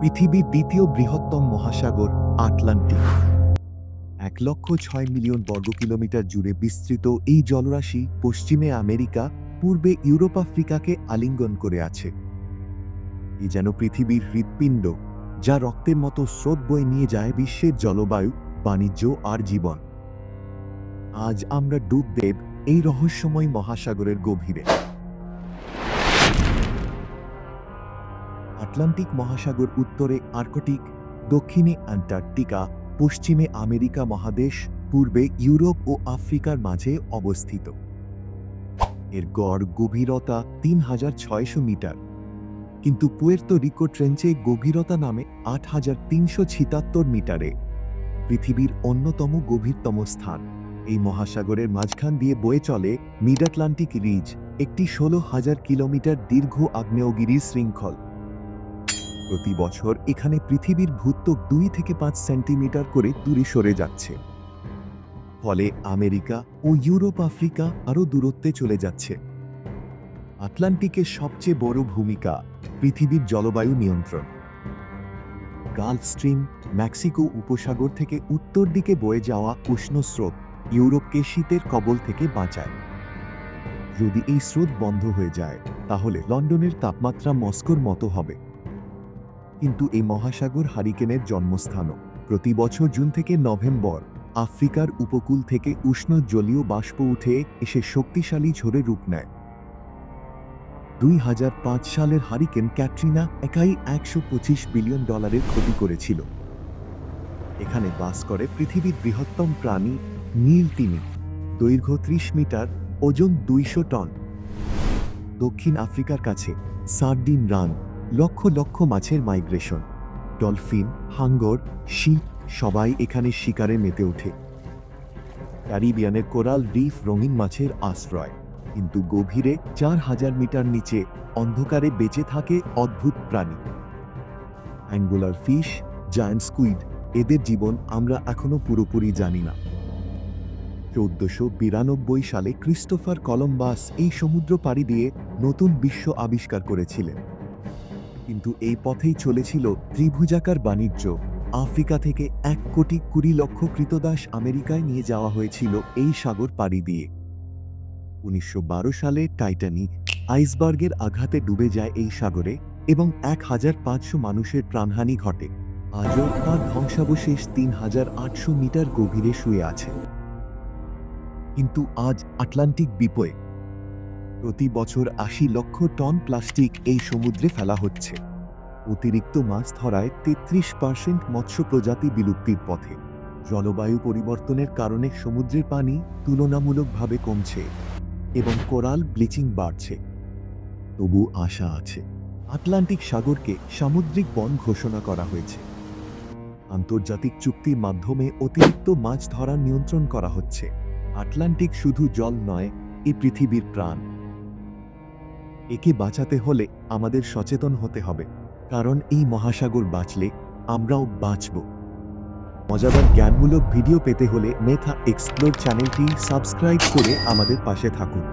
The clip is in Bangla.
পৃথিবীর দ্বিতীয় বৃহত্তম মহাসাগর আটলান্টিক। 1,06,000,000 বর্গ কিলোমিটার জুড়ে বিস্তৃত এই জলরাশি পশ্চিমে আমেরিকা, পূর্বে ইউরোপ, আফ্রিকাকে আলিঙ্গন করে আছে। এ যেন পৃথিবীর হৃৎপিণ্ড, যা রক্তের মতো স্রোত বয়ে নিয়ে যায় বিশ্বের জলবায়ু, বাণিজ্য আর জীবন। আজ আমরা ডুব দেব এই রহস্যময় মহাসাগরের গভীরে। আটলান্টিক মহাসাগর উত্তরে আর্কটিক, দক্ষিণে অ্যান্টার্কটিকা, পশ্চিমে আমেরিকা মহাদেশ, পূর্বে ইউরোপ ও আফ্রিকার মাঝে অবস্থিত। এর গড় গভীরতা 3,600 মিটার, কিন্তু পুয়ের্তো রিকো ট্রেঞ্চে গভীরতা নামে 8,376 মিটারে, পৃথিবীর অন্যতম গভীরতম স্থান। এই মহাসাগরের মাঝখান দিয়ে বয়ে চলে মিড আটলান্টিক রিজ, একটি 16,000 কিলোমিটার দীর্ঘ আগ্নেয়গিরি শৃঙ্খল। প্রতি বছর এখানে পৃথিবীর ভূত্বক 2 থেকে 5 সেন্টিমিটার করে দূরে সরে যাচ্ছে। ফলে আমেরিকা ও ইউরোপ, আফ্রিকা আরও দূরত্বে চলে যাচ্ছে। আটলান্টিকের সবচেয়ে বড় ভূমিকা পৃথিবীর জলবায়ু নিয়ন্ত্রণ। গালফ স্ট্রিম, মেক্সিকো উপসাগর থেকে উত্তর দিকে বয়ে যাওয়া উষ্ণ স্রোত ইউরোপকে শীতের কবল থেকে বাঁচায়। যদি এই স্রোত বন্ধ হয়ে যায়, তাহলে লন্ডনের তাপমাত্রা মস্কোর মতো হবে। কিন্তু এই মহাসাগর হারিকেনের জন্মস্থানও। প্রতি বছর জুন থেকে নভেম্বর আফ্রিকার উপকূল থেকে উষ্ণ জলীয় বাষ্প উঠে এসে শক্তিশালী ঝড়ে রূপ নেয়। 2005 সালের হারিকেন ক্যাটরিনা একাই $125 বিলিয়ন ক্ষতি করেছিল। এখানে বাস করে পৃথিবীর বৃহত্তম প্রাণী নীল তিমি, দৈর্ঘ্য 30 মিটার, ওজন 200 টন। দক্ষিণ আফ্রিকার কাছে সার্ডিন রান, লক্ষ লক্ষ মাছের মাইগ্রেশন। ডলফিন, হাঙ্গর, শিপ সবাই এখানে শিকারে মেতে ওঠে। ক্যারিবিয়ানের কোরাল রিফ রঙিন মাছের আশ্রয়, কিন্তু গভীরে 4,000 মিটার নিচে অন্ধকারে বেঁচে থাকে অদ্ভুত প্রাণী। অ্যাঙ্গুলার ফিশ, জায়ান্ট স্কুইড, এদের জীবন আমরা এখনো পুরোপুরি জানি না। 1492 সালে ক্রিস্টোফার কলম্বাস এই সমুদ্র পাড়ি দিয়ে নতুন বিশ্ব আবিষ্কার করেছিলেন। কিন্তু এই পথেই চলেছিল ত্রিভুজাকার বাণিজ্য। আফ্রিকা থেকে 1,20,00,000 ক্রীতদাস আমেরিকায় নিয়ে যাওয়া হয়েছিল এই সাগর পাড়ি দিয়ে। 1912 সালে টাইটানিক আইসবার্গের আঘাতে ডুবে যায় এই সাগরে এবং 1,500 মানুষের প্রাণহানি ঘটে। আজও তার ধ্বংসাবশেষ 3,800 মিটার গভীরে শুয়ে আছে। কিন্তু আজ আটলান্টিক বিপয়ে প্রতি বছর 80 লক্ষ টন প্লাস্টিক এই সমুদ্রে ফেলা হচ্ছে। অতিরিক্ত মাছ ধরায় 33% মৎস্য প্রজাতি বিলুপ্তির পথে। জলবায়ু পরিবর্তনের কারণে সমুদ্রের পানি তুলনামূলকভাবে কমছে এবং কোরাল ব্লিচিং বাড়ছে। তবু আশা আছে। আটলান্টিক সাগরকে সামুদ্রিক বন ঘোষণা করা হয়েছে। আন্তর্জাতিক চুক্তির মাধ্যমে অতিরিক্ত মাছ ধরা নিয়ন্ত্রণ করা হচ্ছে। আটলান্টিক শুধু জল নয়, এ পৃথিবীর প্রাণ। একে বাঁচাতে হলে আমাদের সচেতন হতে হবে, কারণ এই মহাসাগর বাঁচলে আমরাও বাঁচব। মজাদার জ্ঞানমূলক ভিডিও পেতে হলে মেথা এক্সপ্লোর চ্যানেলটি সাবস্ক্রাইব করে আমাদের পাশে থাকুন।